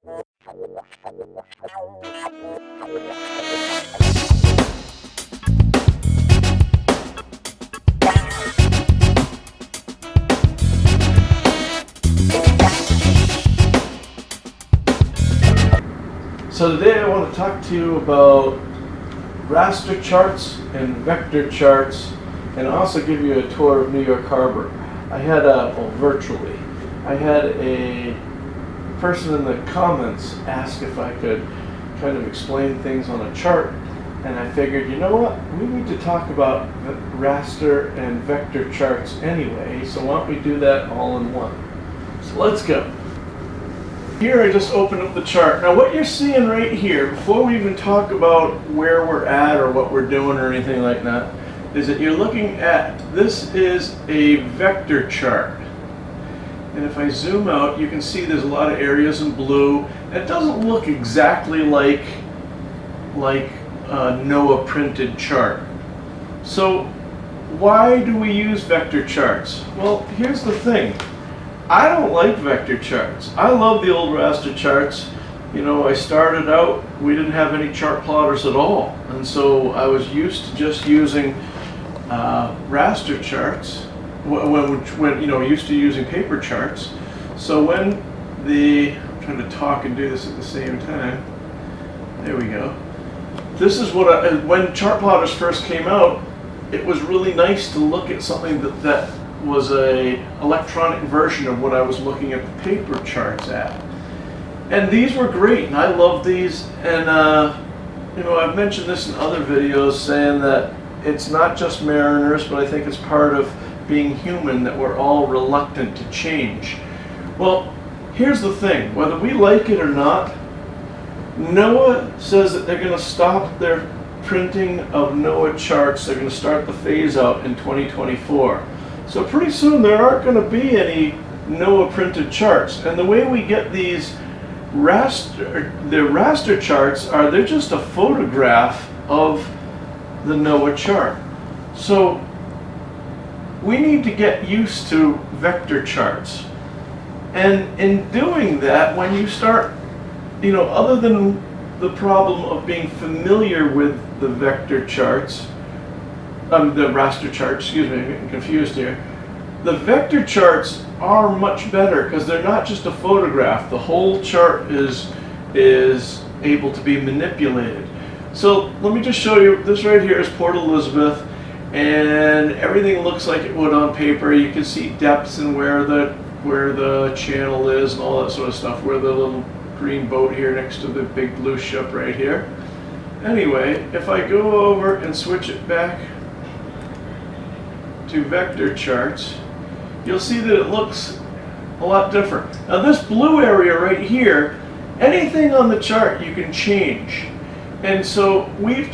So today I want to talk to you about raster charts and vector charts, and also give you a tour of New York Harbor. I had virtually. I had a person in the comments ask if I could kind of explain things on a chart, and I figured, you know what, we need to talk about raster and vector charts anyway, so why don't we do that all in one. So let's go. Here I just opened up the chart. Now what you're seeing right here, before we even talk about where we're at or what we're doing or anything like that, is that you're looking at, this is a vector chart. And if I zoom out, you can see there's a lot of areas in blue. It doesn't look exactly like a NOAA printed chart. So why do we use vector charts? Well, here's the thing. I don't like vector charts. I love the old raster charts. You know, I started out, we didn't have any chart plotters at all. And so I was used to just using raster charts, when you know, used to using paper charts. So when I'm trying to talk and do this at the same time. There we go. This is what when chart plotters first came out, it was really nice to look at something that was a electronic version of what I was looking at the paper charts at. And these were great, and I love these. And you know, I've mentioned this in other videos, saying that it's not just mariners, but I think it's part of being human that we're all reluctant to change. Well, here's the thing, whether we like it or not, NOAA says that they're going to stop their printing of NOAA charts. They're going to start the phase out in 2024. So pretty soon there aren't going to be any NOAA printed charts. And the way we get these raster charts they're just a photograph of the NOAA chart. So we need to get used to vector charts. And in doing that, when you start, you know, other than the problem of being familiar with the vector charts, the raster charts, excuse me, I'm getting confused here. The vector charts are much better because they're not just a photograph. The whole chart is able to be manipulated. So let me just show you, this right here is Port Elizabeth, and everything looks like it would on paper. You can see depths and where the channel is and all that sort of stuff, where the little green boat here next to the big blue ship right here. Anyway, if I go over and switch it back to vector charts, you'll see that it looks a lot different. Now this blue area right here, anything on the chart you can change. And so we've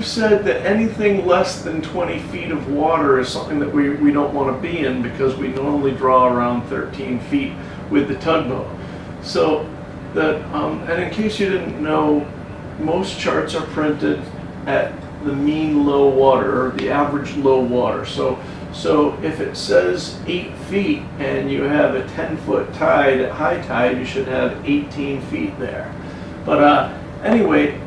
said that anything less than 20 feet of water is something that we don't want to be in, because we normally draw around 13 feet with the tugboat. So that, and in case you didn't know, most charts are printed at the mean low water, or the average low water. So if it says 8 feet and you have a 10-foot tide at high tide, you should have 18 feet there. But anyway,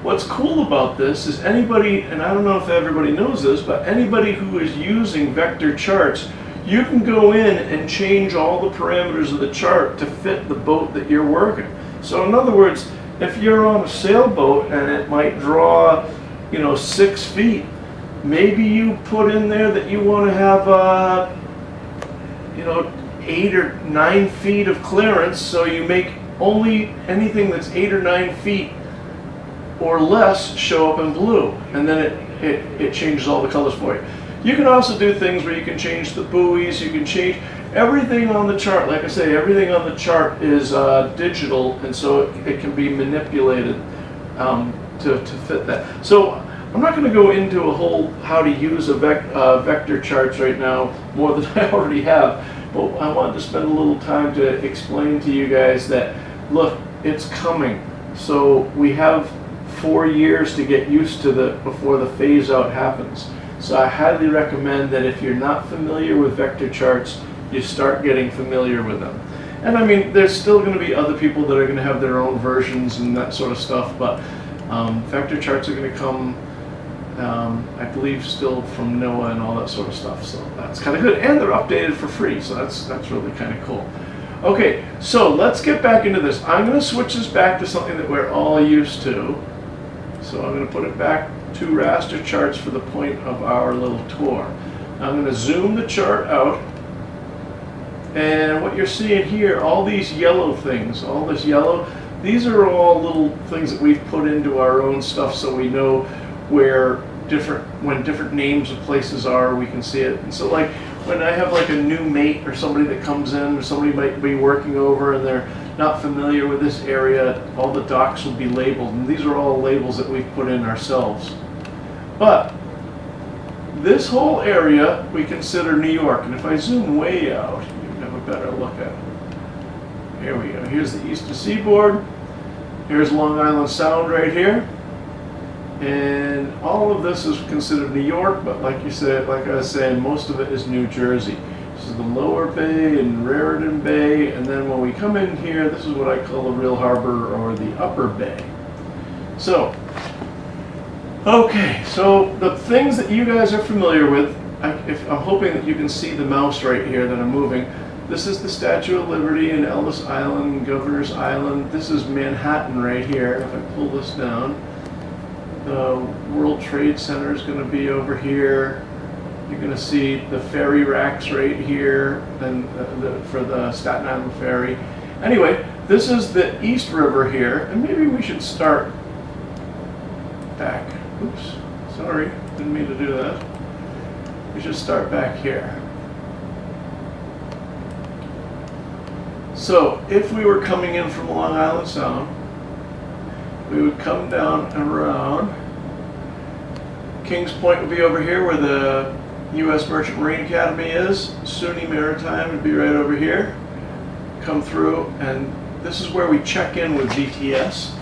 what's cool about this is anybody, and I don't know if everybody knows this, but anybody who is using vector charts, you can go in and change all the parameters of the chart to fit the boat that you're working. So in other words, if you're on a sailboat and it might draw, you know, 6 feet, maybe you put in there that you want to have, you know, 8 or 9 feet of clearance, so you make only anything that's 8 or 9 feet or less show up in blue, and then it changes all the colors for you. You can also do things where you can change the buoys, you can change everything on the chart. Like I say, everything on the chart is digital, and so it can be manipulated to fit that. So I'm not going to go into a whole how to use a vector charts right now, more than I already have, but I wanted to spend a little time to explain to you guys that, look, it's coming. So we have 4 years to get used to before the phase out happens. So I highly recommend that if you're not familiar with vector charts, you start getting familiar with them. And I mean, there's still going to be other people that are going to have their own versions and that sort of stuff, but vector charts are going to come, I believe, still from NOAA and all that sort of stuff. So that's kind of good, and they're updated for free, so that's really kind of cool. Okay, so let's get back into this. I'm going to switch this back to something that we're all used to. So I'm going to put it back to raster charts for the point of our little tour. I'm going to zoom the chart out. And what you're seeing here, all these yellow things, all this yellow, these are all little things that we've put into our own stuff so we know where when different names of places are, we can see it. And so like when I have like a new mate or somebody that comes in, or somebody might be working over and they're not familiar with this area, all the docks will be labeled. And these are all labels that we've put in ourselves. But this whole area we consider New York. And if I zoom way out, better look at it. Here we go. Here's the eastern seaboard. Here's Long Island Sound right here. And all of this is considered New York, but like you said, like I was saying, most of it is New Jersey. This is the lower bay and Raritan Bay, and then when we come in here, this is what I call the real harbor or the upper bay. So, okay, so the things that you guys are familiar with, I'm hoping that you can see the mouse right here that I'm moving. This is the Statue of Liberty in Ellis Island, Governor's Island. This is Manhattan right here. If I pull this down, the World Trade Center is going to be over here. You're going to see the ferry racks right here, and for the Staten Island ferry. Anyway, this is the East River here, and maybe we should start back. Oops, sorry, didn't mean to do that. We should start back here. So if we were coming in from Long Island Sound, we would come down and around. Kings Point would be over here where the U.S. Merchant Marine Academy is. SUNY Maritime would be right over here. Come through, and this is where we check in with VTS.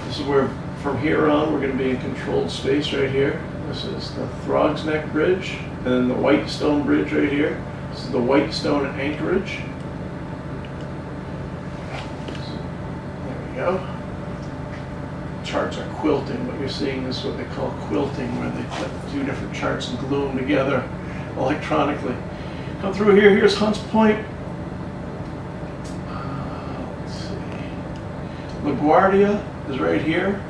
This is where, from here on, we're going to be in controlled space right here. This is the Throgs Neck Bridge, and then the Whitestone Bridge right here. This is the Whitestone Anchorage. Go. Charts are quilting. What you're seeing is what they call quilting, where they put two different charts and glue them together electronically. Come through here. Here's Hunts Point. Let's see. LaGuardia is right here.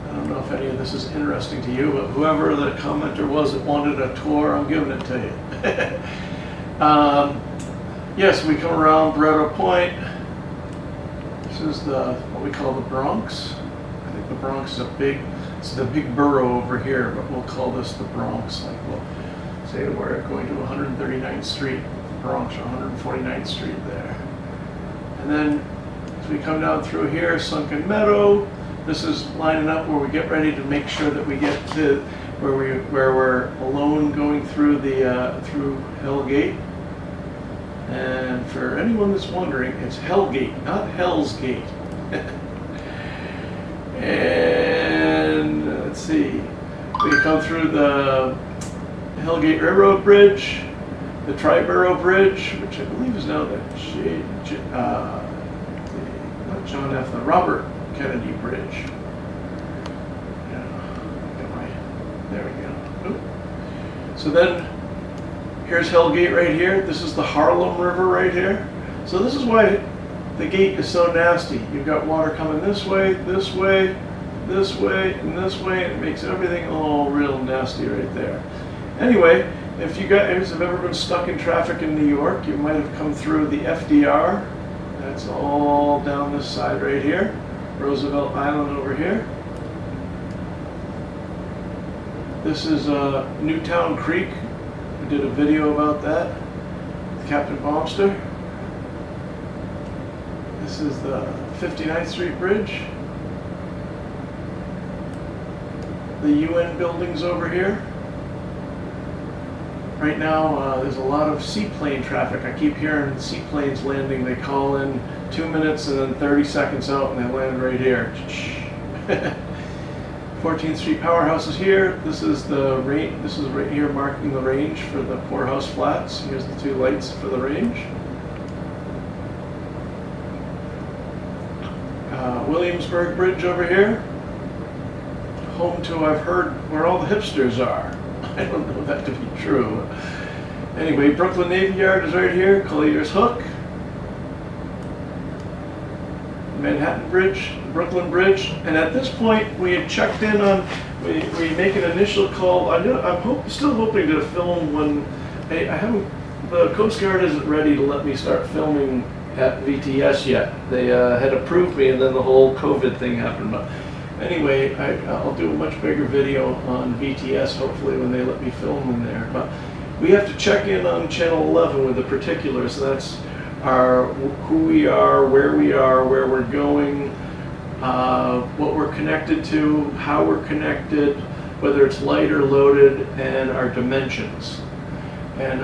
I don't know if any of this is interesting to you, but whoever the commenter was that wanted a tour, I'm giving it to you. Yes, we come around Breda Point. This is what we call the Bronx. I think the Bronx is it's the big borough over here, but we'll call this the Bronx. Like we'll say we're going to 139th Street, Bronx, or 149th Street there. And then as we come down through here, Sunken Meadow. This is lining up where we get ready to make sure that we get to where we're alone going through through Hell Gate. And for anyone that's wondering, it's Hellgate, not Hell's Gate. And let's see, we come through the Hellgate Railroad Bridge, the Triborough Bridge, which I believe is now the not John F., the Robert Kennedy Bridge. There we go. Oop. So then, here's Hellgate right here. This is the Harlem River right here. So this is why the gate is so nasty. You've got water coming this way, this way, this way, and this way, and it makes everything all real nasty right there. Anyway, if you guys have ever been stuck in traffic in New York, you might have come through the FDR. That's all down this side right here. Roosevelt Island over here. This is Newtown Creek. We did a video about that with Captain Bombster. This is the 59th Street Bridge. The UN buildings over here. Right now, there's a lot of seaplane traffic. I keep hearing seaplanes landing. They call in 2 minutes and then 30 seconds out and they land right here. 14th Street Powerhouse is here. This is the range. This is right here marking the range for the Poorhouse Flats. Here's the two lights for the range. Williamsburg Bridge over here. Home to, I've heard, where all the hipsters are. I don't know that to be true. Anyway, Brooklyn Navy Yard is right here. Collier's Hook. Manhattan Bridge, Brooklyn Bridge, and at this point we had checked in on, we make an initial call. I'm still hoping to film when, I haven't, the Coast Guard isn't ready to let me start filming at VTS yet. They had approved me and then the whole COVID thing happened. But anyway, I'll do a much bigger video on VTS hopefully when they let me film in there. But we have to check in on Channel 11 with the particulars. So that's who we are, where we're going, what we're connected to, how we're connected, whether it's light or loaded, and our dimensions. And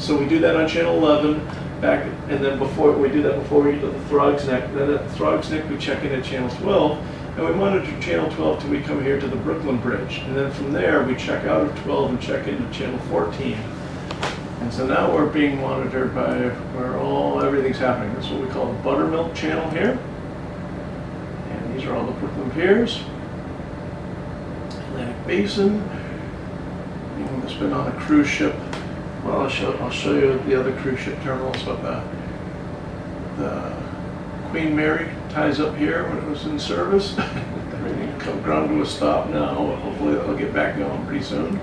so we do that on Channel 11 back, and then we do that before we get to the Throgs Neck. Then at Throgs Neck we check in at Channel 12, and we monitor Channel 12 till we come here to the Brooklyn Bridge. And then from there we check out of 12 and check into Channel 14. And so now we're being monitored by where everything's happening. That's what we call the buttermilk channel here. And these are all the Brooklyn piers. Atlantic Basin. Anyone that's been on a cruise ship, well, I'll show you the other cruise ship terminals, but the Queen Mary ties up here when it was in service. Everything come ground to a stop now. Hopefully that'll get back going pretty soon.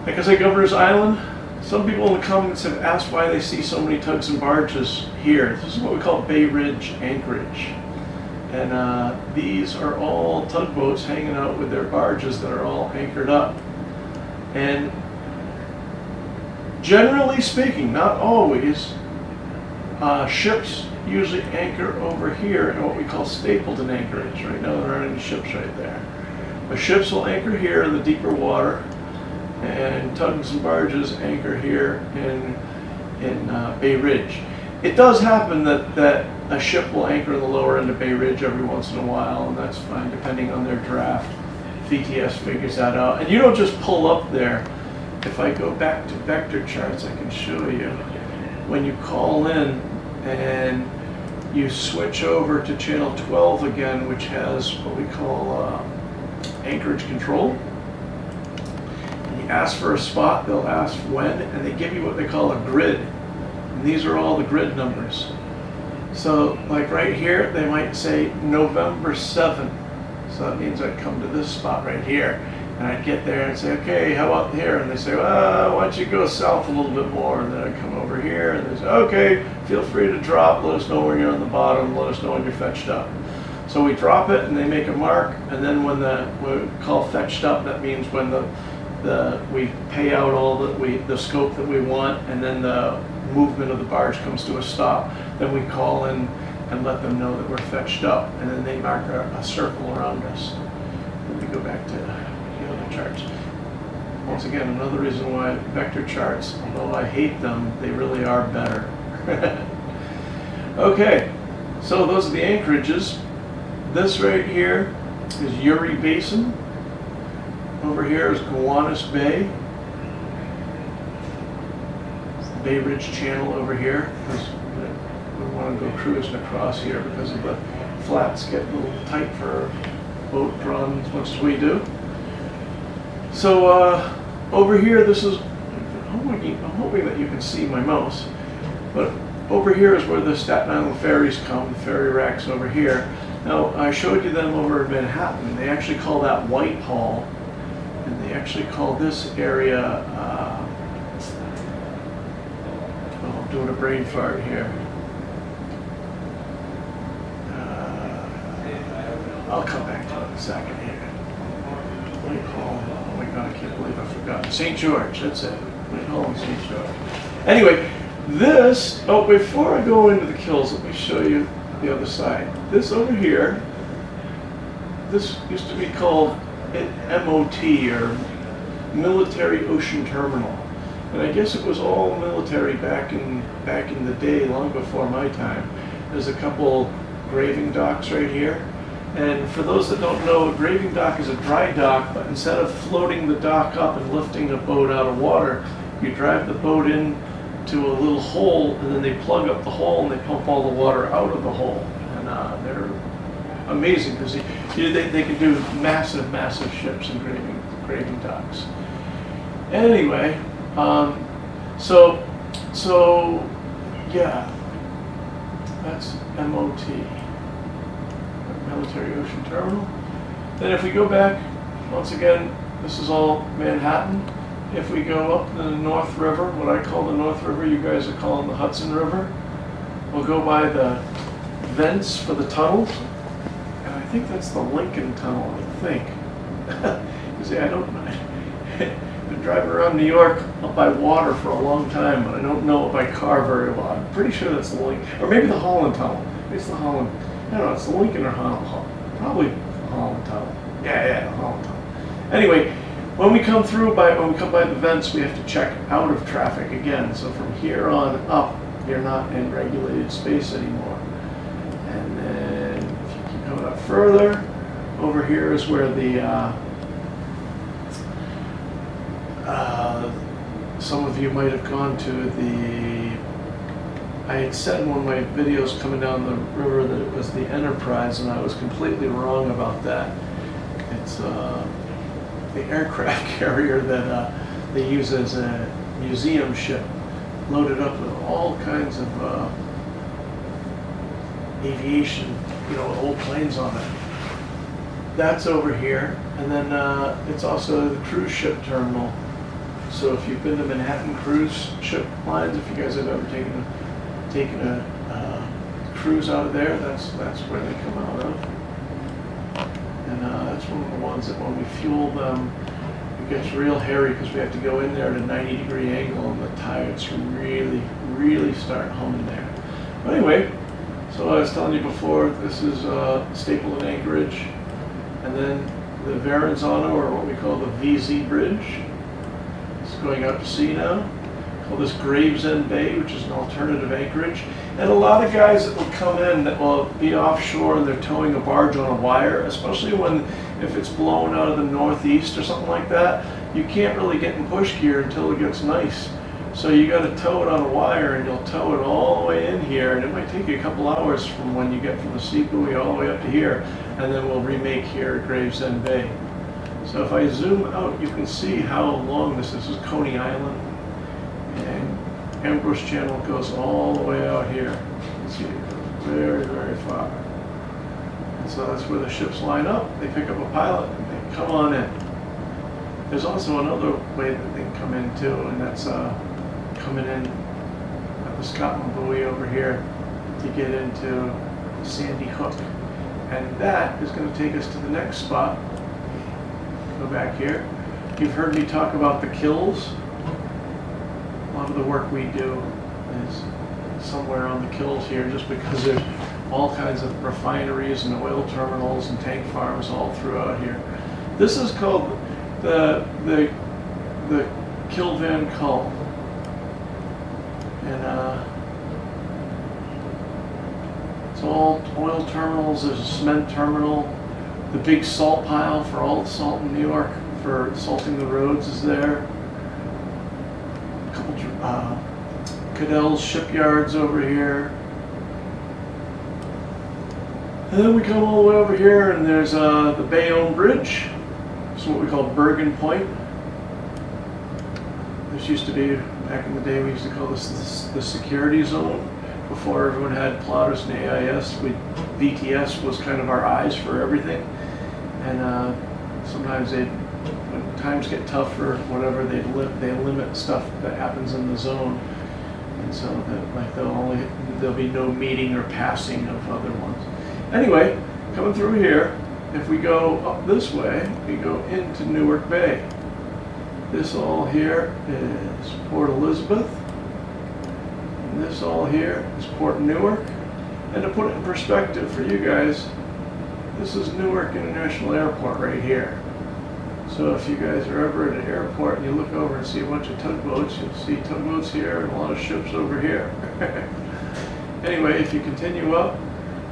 Like I say, Governor's Island, some people in the comments have asked why they see so many tugs and barges here. This is what we call Ridge Anchorage. And these are all tugboats hanging out with their barges that are all anchored up. And generally speaking, not always, ships usually anchor over here in what we call Stapleton Anchorage. Right now there aren't any ships right there. But ships will anchor here in the deeper water, and tugs and barges anchor here in Bay Ridge. It does happen that a ship will anchor in the lower end of Bay Ridge every once in a while, and that's fine depending on their draft. VTS figures that out. And you don't just pull up there. If I go back to vector charts, I can show you. When you call in and you switch over to Channel 12 again, which has what we call anchorage control, ask for a spot, they'll ask when, and they give you what they call a grid. And these are all the grid numbers. So like right here, they might say November 7. So that means I'd come to this spot right here. And I'd get there and say, okay, how about here? And they say, well, why don't you go south a little bit more? And then I'd come over here and they say, okay, feel free to drop, let us know when you're on the bottom, let us know when you're fetched up. So we drop it and they make a mark, and then when we call fetched up, that means when we pay out all the scope that we want, and then the movement of the barge comes to a stop. Then we call in and let them know that we're fetched up, and then they mark a circle around us. Let me go back to the other charts. Once again, another reason why vector charts, although I hate them, they really are better. Okay, so those are the anchorages. This right here is Uri Basin. Over here is Gowanus Bay. Bay Ridge Channel over here. We want to go cruising across here because of the flats get a little tight for a boat drawn as much as we do. So over here, this is, I'm hoping that you can see my mouse, but over here is where the Staten Island ferries come, the ferry racks over here. Now, I showed you them over in Manhattan. They actually call that Whitehall. And they actually call this area, I'm doing a brain fart here. I'll come back to it in a second here. Whitehall, oh my God, I can't believe I forgot. St. George, that's it. Whitehall and St. George. Anyway, this, before I go into the kills, let me show you the other side. This over here, this used to be called MOT, or Military Ocean Terminal, and I guess it was all military back in the day, long before my time. There's a couple graving docks right here, And for those that don't know, a graving dock is a dry dock, but instead of floating the dock up and lifting a boat out of water, you drive the boat in to a little hole, and then they plug up the hole and they pump all the water out of the hole. And they're amazing because they can do massive, massive ships and graving docks. Anyway, so yeah, that's MOT, Military Ocean Terminal. Then if we go back, once again, this is all Manhattan. If we go up the North River, what I call the North River, you guys are calling the Hudson River. We'll go by the vents for the tunnels. And I think that's the Lincoln Tunnel, I think. You see, I don't know. I've been driving around New York up by water for a long time, but I don't know it by car very well. I'm pretty sure that's the Lincoln, or maybe the Holland Tunnel. Maybe it's the Holland, I don't know, it's the Lincoln or Holland. Probably the Holland Tunnel. Yeah, the Holland Tunnel. Anyway, when we come by the vents, we have to check out of traffic again. So from here on up, you're not in regulated space anymore. And then if you keep coming up further, over here is where the some of you might have gone to the, I had said in one of my videos coming down the river that it was the Enterprise, and I was completely wrong about that. It's the aircraft carrier that they use as a museum ship, loaded up with all kinds of aviation, old planes on it. That's over here, and then it's also the cruise ship terminal. So if you've been to Manhattan cruise ship lines, if you guys have ever taken a cruise out of there, that's where they come out of. And that's one of the ones that when we fuel them, it gets real hairy because we have to go in there at a 90-degree angle, and the tires really, really start humming there. But anyway, so I was telling you before, this is Stapleton Anchorage, and then the Verrazano, or what we call the VZ Bridge. It's going out to sea now. Call this Gravesend Bay, which is an alternative anchorage. And a lot of guys that will come in that will be offshore and they're towing a barge on a wire, especially if it's blowing out of the northeast or something like that, you can't really get in push gear until it gets nice. So you got to tow it on a wire, and you'll tow it all the way in here, and it might take you a couple hours from when you get from the sea buoy all the way up to here, and then we'll remake here at Gravesend Bay. So if I zoom out, you can see how long this is. This is Coney Island, and Ambrose Channel goes all the way out here. You can see it goes very, very far. And so that's where the ships line up. They pick up a pilot and they come on in. There's also another way that they can come in too, and that's coming in at the Scotland buoy over here to get into Sandy Hook. And that is going to take us to the next spot. Go back here. You've heard me talk about the kills. A lot of the work we do is somewhere on the kills here, just because there's all kinds of refineries and oil terminals and tank farms all throughout here. This is called the Kill Van Kull. And it's all oil terminals. There's a cement terminal. The big salt pile for all the salt in New York for salting the roads is there. A couple Cadell's shipyards over here. And then we come all the way over here, and there's the Bayonne Bridge. It's what we call Bergen Point. This used to be, back in the day, we used to call this the security zone. Before everyone had plotters and AIS, VTS was kind of our eyes for everything. And sometimes when times get tough or whatever, they limit stuff that happens in the zone. And so that there'll be no meeting or passing of other ones. Anyway, coming through here, if we go up this way, we go into Newark Bay. This all here is Port Elizabeth. And this all here is Port Newark. And to put it in perspective for you guys, this is Newark International Airport right here. So if you guys are ever at an airport and you look over and see a bunch of tugboats, you'll see tugboats here and a lot of ships over here. Anyway, if you continue up,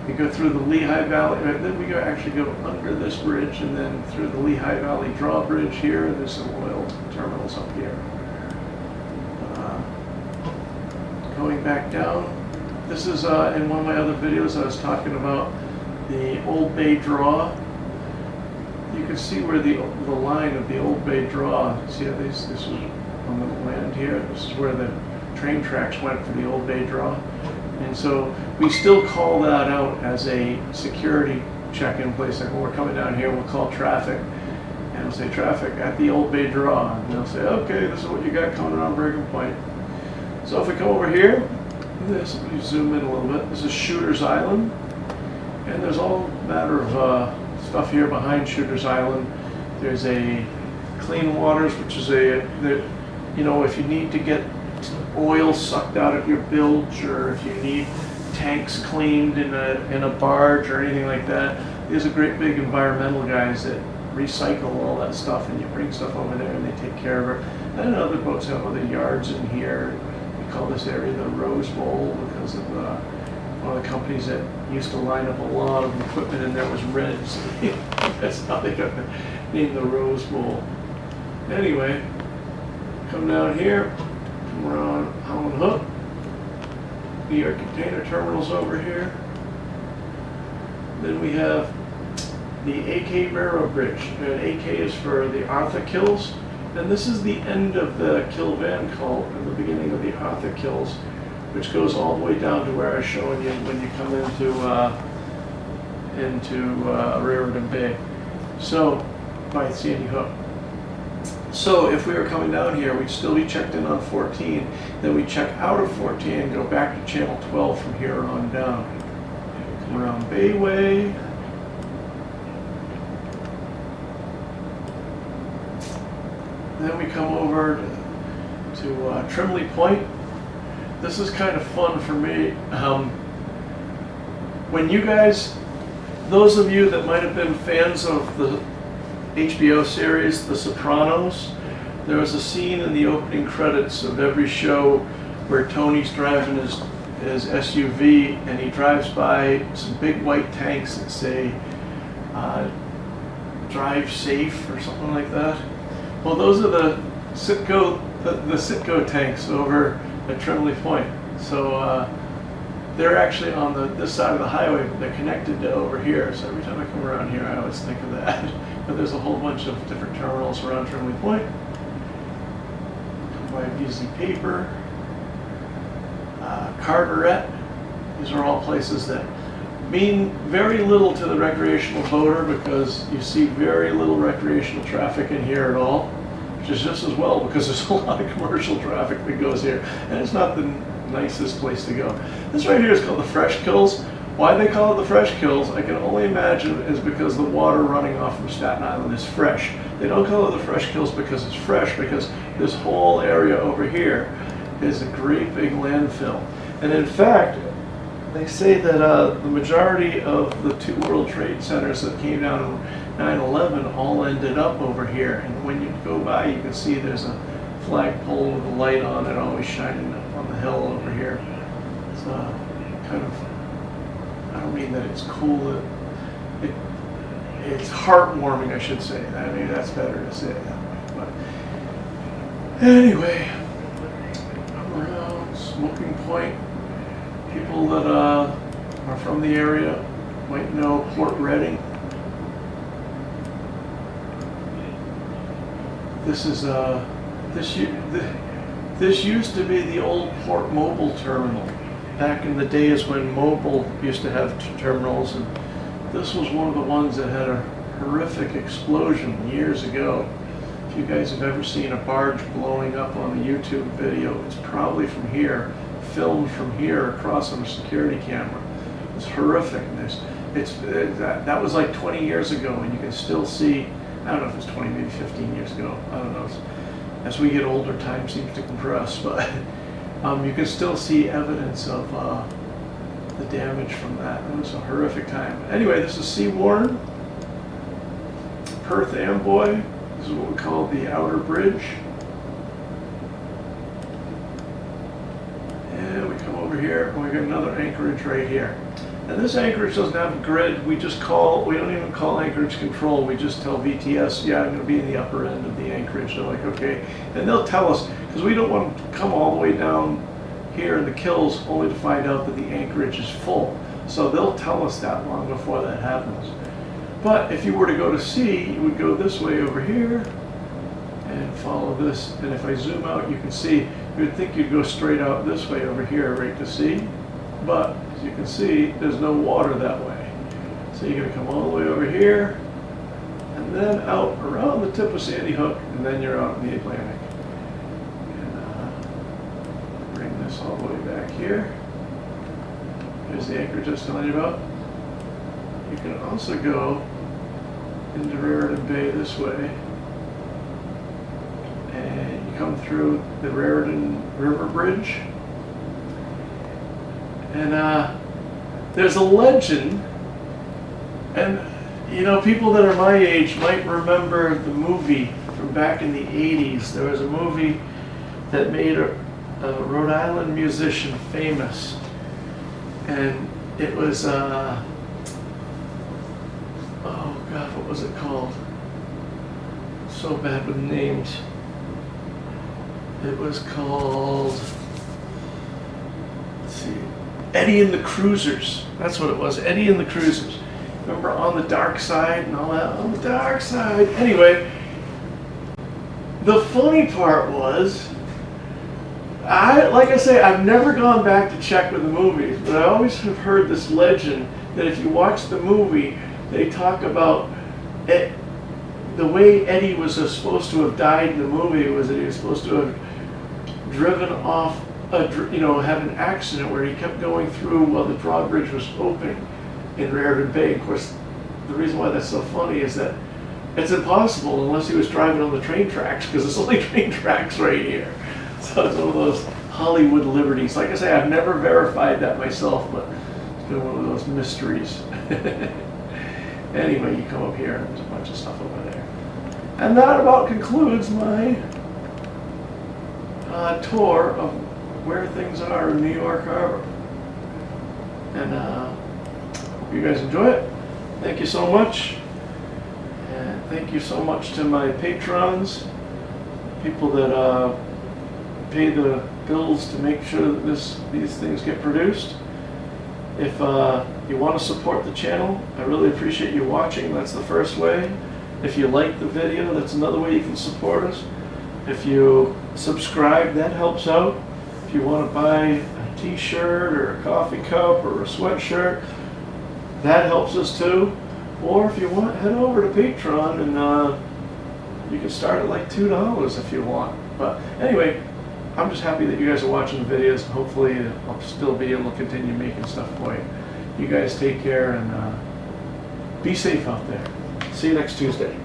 We go through the Lehigh Valley, and then we actually go under this bridge and then through the Lehigh Valley drawbridge here. There's some oil terminals up here. Going back down, this is in one of my other videos I was talking about the Old Bay Draw. You can see where the line of the Old Bay Draw, see how this is on the land here, this is where the train tracks went for the Old Bay Draw. And so we still call that out as a security check-in place. Like when we're coming down here, we'll call traffic, and we'll say traffic at the Old Bay Draw. And they'll say, okay, this is what you got coming around Raritan Point. So if we come over here, let me zoom in a little bit. This is Shooter's Island. And there's all matter of stuff here behind Shooter's Island. There's a Clean Waters, which is you know, if you need to get oil sucked out of your bilge, or if you need tanks cleaned in a barge or anything like that, there's a great big environmental guys that recycle all that stuff, and you bring stuff over there and they take care of it. And other boats have other yards in here. We call this area the Rose Bowl because of one of the companies that used to line up a lot of equipment in there was red, so that's how they got the name the Rose Bowl. Anyway, come down here, come around Holland Hook, New York container terminals over here. Then we have the AK Railroad Bridge, and AK is for the Arthur Kills, and this is the end of the Kill Van Cult and the beginning of the Arthur Kills, which goes all the way down to where I was showing you when you come into Raritan Bay, so by Sandy Hook. So if we were coming down here, we'd still be checked in on 14, then we check out of 14 and go back to channel 12 from here on down. Come around Bayway. Then we come over to Trembley Point. This is kind of fun for me. When you guys, those of you that might have been fans of the HBO series The Sopranos, there was a scene in the opening credits of every show where Tony's driving his SUV and he drives by some big white tanks that say drive safe or something like that. Well, those are the Citgo tanks over at Trembley Point. So they're actually on this side of the highway, but they're connected to over here. So every time I come around here, I always think of that. But there's a whole bunch of different terminals around Trembley Point. Come by BZ Paper, Carteret. These are all places that mean very little to the recreational boater because you see very little recreational traffic in here at all, which is just as well because there's a lot of commercial traffic that goes here, and it's not the nicest place to go. This right here is called the Fresh Kills. Why they call it the Fresh Kills, I can only imagine, is because the water running off from Staten Island is fresh. They don't call it the Fresh Kills because it's fresh, because this whole area over here is a great big landfill. And in fact, they say that the majority of the two World Trade Centers that came down in 9/11 all ended up over here. And when you go by, you can see there's a flagpole with a light on it, always shining on the hill over here. It's kind of, I don't mean that it's cool, it's heartwarming, I should say. I mean, that's better to say it that way. But anyway, around Smoking Point, people that are from the area might know Port Reading. This is this used to be the old Port Mobile terminal back in the days when Mobile used to have terminals, and this was one of the ones that had a horrific explosion years ago. If you guys have ever seen a barge blowing up on a YouTube video, it's probably from here, filmed from here across on a security camera. It's horrific. That was like 20 years ago, and you can still see, I don't know if it's 20, maybe 15 years ago, I don't know. As we get older, time seems to compress, but you can still see evidence of the damage from that. It was a horrific time. Anyway, this is Seawarren, Perth Amboy. This is what we call the Outer Bridge. And we come over here, and we got another anchorage right here. And this Anchorage doesn't have a grid. We don't even call Anchorage control. We just tell VTS, yeah, I'm going to be in the upper end of the Anchorage. They're like, okay. And they'll tell us, because we don't want to come all the way down here in the Kills only to find out that the Anchorage is full. So they'll tell us that long before that happens. But if you were to go to sea, you would go this way over here and follow this. And if I zoom out, you can see, you would think you'd go straight out this way over here, right to sea. But as you can see, there's no water that way. So you're going to come all the way over here and then out around the tip of Sandy Hook, and then you're out in the Atlantic. And bring this all the way back here. Here's the Anchorage I was telling you about. You can also go into Raritan Bay this way, and you come through the Raritan River Bridge. And there's a legend, and you know, people that are my age might remember the movie from back in the 80s. There was a movie that made a Rhode Island musician famous, and it was oh God, what was it called? So bad with names. It was called, let's see, Eddie and the Cruisers. That's what it was, Eddie and the Cruisers. Remember On the Dark Side and all that? On the Dark Side. Anyway, the funny part was, like I say, I've never gone back to check with the movies, but I always have heard this legend that if you watch the movie, they talk about it, the way Eddie was supposed to have died in the movie was that he was supposed to have driven off, had an accident where he kept going through while the drawbridge was open in Raritan Bay. Of course, the reason why that's so funny is that it's impossible unless he was driving on the train tracks, because there's only train tracks right here. So it's one of those Hollywood liberties. Like I say, I've never verified that myself, but it's been one of those mysteries. Anyway, you come up here and there's a bunch of stuff over there. And that about concludes my tour of where things are in New York Harbor. And hope you guys enjoy it. Thank you so much. And thank you so much to my patrons, people that pay the bills to make sure that these things get produced. If you want to support the channel, I really appreciate you watching. That's the first way. If you like the video, that's another way you can support us. If you subscribe, that helps out. If you want to buy a t-shirt or a coffee cup or a sweatshirt, that helps us too. Or if you want, head over to Patreon and you can start at like $2 if you want. But anyway, I'm just happy that you guys are watching the videos, and hopefully I'll still be able to continue making stuff for you. You guys take care and be safe out there. See you next Tuesday.